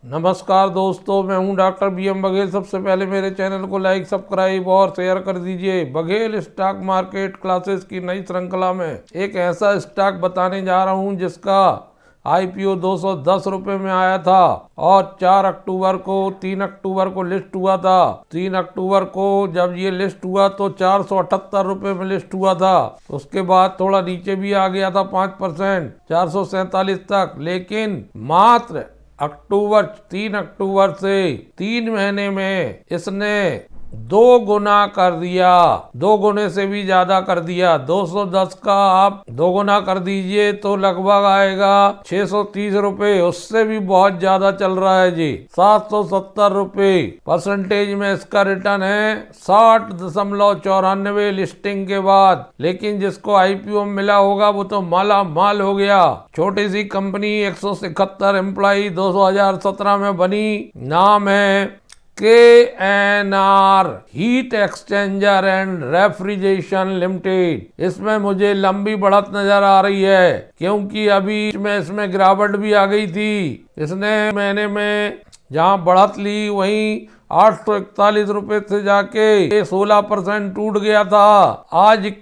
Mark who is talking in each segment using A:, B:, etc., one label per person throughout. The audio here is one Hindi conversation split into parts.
A: नमस्कार दोस्तों, मैं हूं डॉक्टर BM बघेल। सबसे पहले मेरे चैनल को लाइक, सब्सक्राइब और शेयर कर दीजिए। बघेल स्टॉक मार्केट क्लासेस की नई श्रृंखला में एक ऐसा स्टॉक बताने जा रहा हूं जिसका IPO 210 रुपये में आया था और 3 अक्टूबर को लिस्ट हुआ था। 3 अक्टूबर को जब ये लिस्ट हुआ तो 478 रुपये में लिस्ट हुआ था। उसके बाद थोड़ा नीचे भी आ गया था 5%, 447 तक, लेकिन मात्र 3 अक्टूबर से 3 महीने में इसने 2 गुना कर दिया, 2 गुने से भी ज्यादा कर दिया। 210 का आप 2 गुना कर दीजिए तो लगभग आएगा 630 रुपये। उससे भी बहुत ज्यादा चल रहा है जी, 770 रुपये। परसेंटेज में इसका रिटर्न है 60.94 लिस्टिंग के बाद। लेकिन जिसको IPO मिला होगा वो तो माला माल हो गया। छोटी सी कंपनी, 177 एम्प्लॉई, 2017 में बनी। नाम है KNR heat exchanger and refrigeration limited. इसमें मुझे लंबी बढ़त नजर आ रही है क्योंकि अभी इसमें गिरावट भी आ गई थी। इसने महीने में जहां बढ़त ली वहीं 841 रुपए से जाके 16% टूट गया था। आज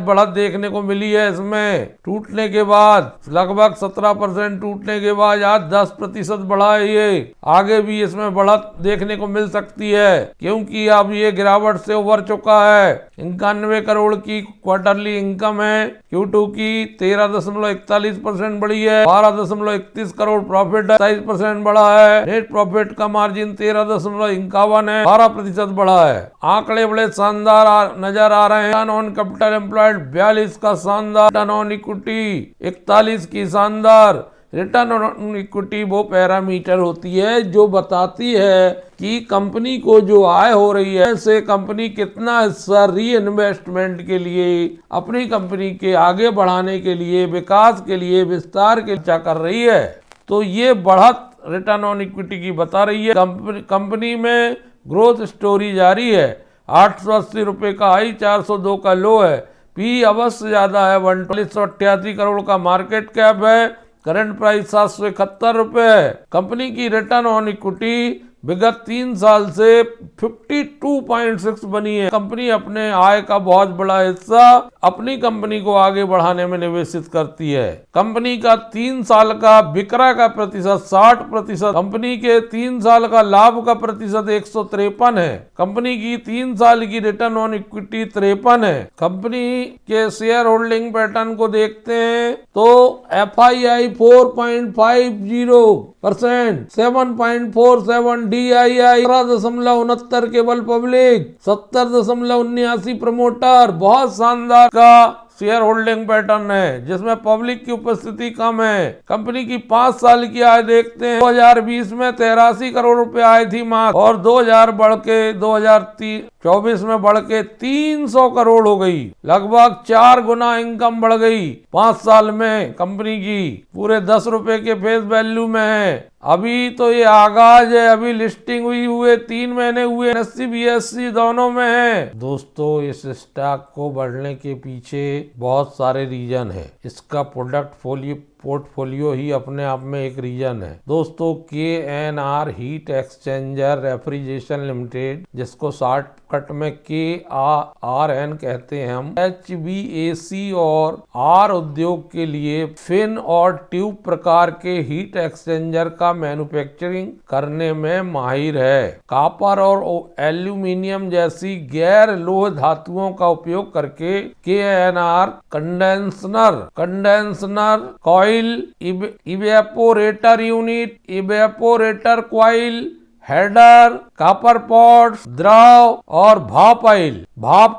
A: बढ़त देखने को मिली है। इसमें टूटने के बाद लगभग 17% टूटने के बाद आज 10% बढ़ा है। ये आगे भी इसमें बढ़त देखने को मिल सकती है क्योंकि अब ये गिरावट से उबर चुका है। 91 करोड़ की क्वार्टरली इनकम है। Q2 की 13.41% बढ़ी है। 12.31 करोड़ प्रॉफिट है, 27% बढ़ा है। नेट प्रॉफिट का मार्जिन 13.51 है, 12% बढ़ा है। आंकड़े बड़े शानदार नजर आ रहे हैं। रिटर्न ऑन कैपिटल एम्प्लॉयड 42 का शानदार, रिटर्न ऑन इक्विटी 41 की शानदार। रिटर्न ऑन इक्विटी वो पैरामीटर होती है जो बताती है कि कंपनी को जो आय हो रही है से कंपनी कितना हिस्सा री इन्वेस्टमेंट के लिए, अपनी कंपनी के आगे बढ़ाने के लिए, विकास के लिए, विस्तार के लिए कर रही है। तो ये बढ़त रिटर्न ऑन इक्विटी की बता रही है। कंपनी में ग्रोथ स्टोरी जारी है। 880 रुपये का हाई, 402 का लो है। P अवश्य ज्यादा है, 188 करोड़ का मार्केट कैप है। करंट प्राइस 771 रुपये है। कंपनी की रिटर्न ऑन इक्विटी विगत 3 साल से 52.6 बनी है। कंपनी अपने आय का बहुत बड़ा हिस्सा अपनी कंपनी को आगे बढ़ाने में निवेशित करती है। कंपनी का 3 साल का बिक्रा का प्रतिशत 60%। कंपनी के 3 साल का लाभ का प्रतिशत 153 है। कंपनी की 3 साल की रिटर्न ऑन इक्विटी 53 है। कंपनी के शेयर होल्डिंग पैटर्न को देखते हैं तो FII 4.50%, 7.47 DII, 17.69 केवल पब्लिक, 70.79 प्रमोटर। बहुत शानदार का शेयर होल्डिंग पैटर्न है जिसमें पब्लिक की उपस्थिति कम है। कंपनी की 5 साल की आय देखते हैं। 2020 में 83 करोड़ रुपए आय थी मात्र, और 2024 में बढ़ के 300 करोड़ हो गई। लगभग 4 गुना इनकम बढ़ गई 5 साल में। कंपनी की पूरे 10 रुपए के फेस वैल्यू में है। अभी तो ये आगाज है, अभी लिस्टिंग हुए 3 महीने हुए। NSE BSE दोनों में है। दोस्तों, इस स्टॉक को बढ़ने के पीछे बहुत सारे रीजन है। इसका पोर्टफोलियो ही अपने आप में एक रीजन है। दोस्तों, KNR heat exchanger refrigeration limited, जिसको शॉर्टकट में KRN कहते हैं हम, HVAC और R उद्योग के लिए फिन और ट्यूब प्रकार के हीट एक्सचेंजर का मैन्युफैक्चरिंग करने में माहिर है। कॉपर और एल्यूमिनियम जैसी गैर लोह धातुओं का उपयोग करके KNR condenser coil, evaporator unit, evaporator coil, header, copper pots, द्रव और भाप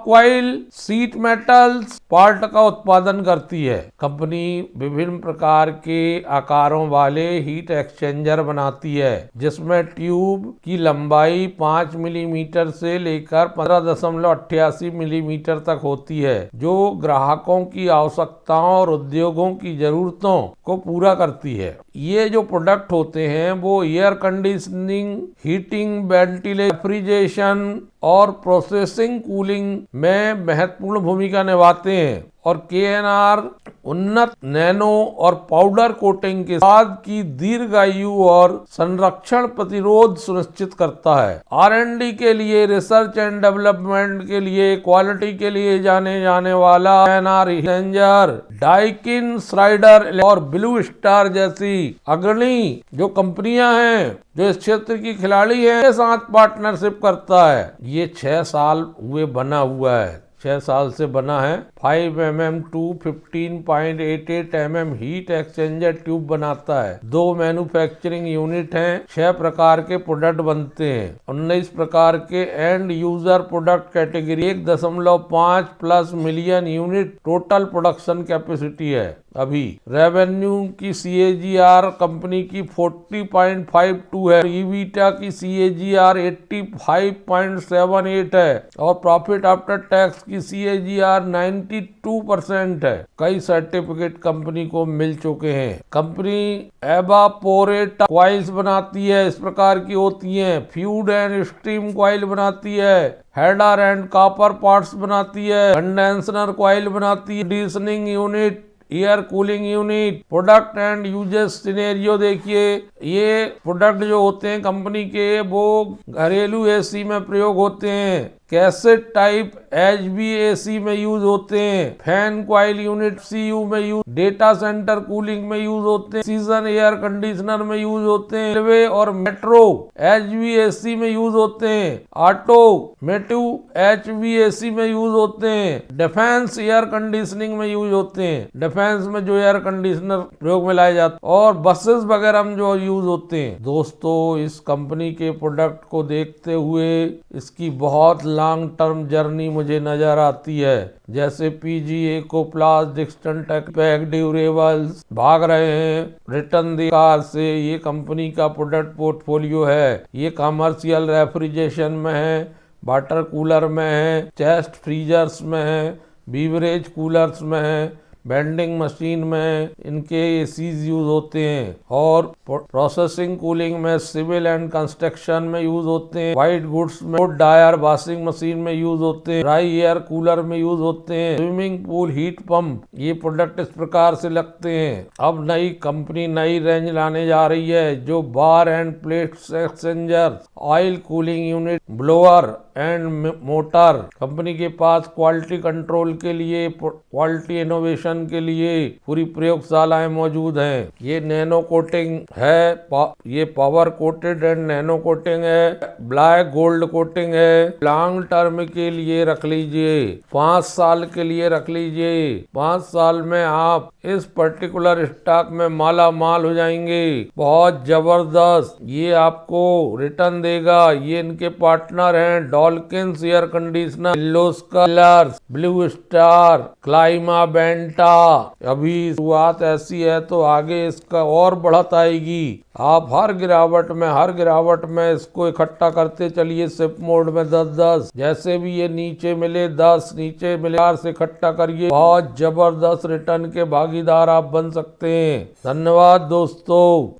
A: कॉइल, शीट मेटल्स पार्ट का उत्पादन करती है। कंपनी विभिन्न प्रकार के आकारों वाले हीट एक्सचेंजर बनाती है जिसमें ट्यूब की लंबाई 5 मिलीमीटर से लेकर 15.88 मिलीमीटर तक होती है, जो ग्राहकों की आवश्यकताओं और उद्योगों की जरूरतों को पूरा करती है। ये जो प्रोडक्ट होते हैं वो एयर कंडीशनिंग, हीटिंग, रेफ्रिजरेशन और प्रोसेसिंग कूलिंग में महत्वपूर्ण भूमिका निभाते हैं और KNR उन्नत नैनो और पाउडर कोटिंग के साथ की दीर्घायु और संरक्षण प्रतिरोध सुनिश्चित करता है। R&D के लिए, रिसर्च एंड डेवलपमेंट के लिए, क्वालिटी के लिए जाने जाने वाला KNR रेंजर, डाइकिन, श्राइडर और ब्लू स्टार जैसी अग्रणी जो कंपनियां हैं जो इस क्षेत्र की खिलाड़ी हैं के साथ पार्टनरशिप करता है। ये 6 साल हुए बना हुआ है, 6 साल से बना है। 5mm to 15.88mm heat exchanger tube बनाता है। 2 मैन्युफैक्चरिंग यूनिट हैं, 6 प्रकार के प्रोडक्ट बनते हैं, 19 प्रकार के and user product category, 1.5+ million unit total production capacity है। अभी रेवेन्यू की CAGR कंपनी की 40.52 है, ईबीटा की CAGR 85.78 है और प्रॉफिट आफ्टर टैक्स की CAGR 92% है। कई सर्टिफिकेट कंपनी को मिल चुके हैं। कंपनी एवापोरेट कॉइल्स बनाती है, इस प्रकार की होती हैं। फ्यूड एंड स्टीम कॉइल बनाती है, हेडर एंड कॉपर पार्ट्स बनाती है, कंडेंसर कॉइल बनाती है, conditioning unit, air cooling unit, product and uses scenario. देखिए ये प्रोडक्ट जो होते हैं कंपनी के वो घरेलू AC में प्रयोग होते हैं, कैसेट टाइप HVAC में यूज होते हैं, फैन कॉइल यूनिट CU में यूज, डेटा सेंटर कूलिंग में यूज होते हैं, सीजन एयर कंडीशनर में यूज होते हैं, रेलवे और मेट्रो HVAC में यूज होते हैं, ऑटोमेटिव HVAC में यूज होते हैं, डिफेंस एयर कंडीशनिंग में यूज होते हैं, डिफेंस में जो एयर कंडीशनर प्रयोग में लाए जाते हैं, और बसेस वगैरह में जो यूज होते हैं। दोस्तों इस कंपनी के प्रोडक्ट को देखते हुए इसकी बहुत लॉन्ग टर्म जर्नी मुझे नजर आती है, जैसे PG Ecoplast, Dixon tech pack, durables भाग रहे हैं रिटर्न कार से। ये कंपनी का प्रोडक्ट पोर्टफोलियो है। ये कमर्शियल रेफ्रिजरेशन में है, वाटर कूलर में है, चेस्ट फ्रीजर्स में है, बीवरेज कूलर्स में है, वेंडिंग मशीन में इनके ACs यूज होते हैं, और प्रोसेसिंग कूलिंग में, सिविल एंड कंस्ट्रक्शन में यूज होते हैं, व्हाइट गुड्स में, ड्रायर, वॉशिंग मशीन में यूज होते हैं, ड्राई एयर कूलर में यूज होते हैं, स्विमिंग पूल हीट पंप। ये प्रोडक्ट इस प्रकार से लगते हैं। अब नई कंपनी नई रेंज लाने जा रही है जो bar and plate exchanger, oil cooling unit, blower and motor. Company के पास क्वालिटी कंट्रोल के लिए, क्वालिटी इनोवेशन के लिए पूरी प्रयोगशालाएं मौजूद हैं। ये नैनो कोटिंग है, ये power coated and nano coating है, ब्लैक गोल्ड कोटिंग है। लॉन्ग टर्म के लिए रख लीजिए, 5 साल के लिए रख लीजिए। 5 साल में आप इस पर्टिकुलर स्टॉक में माला माल हो जाएंगे। बहुत जबरदस्त ये आपको रिटर्न देगा। ये इनके पार्टनर हैं Dolkins air conditioner, Kirloskar, Blue Star, Climaveneta. अभी शुरुआत ऐसी है तो आगे इसका और बढ़त आएगी। आप हर गिरावट में इसको इकट्ठा करते चलिए शिप मोड में 10-10, जैसे भी ये नीचे मिले 10, नीचे मिले 4 से इकट्ठा करिए। बहुत जबरदस्त रिटर्न के भागीदार आप बन सकते हैं। धन्यवाद दोस्तों।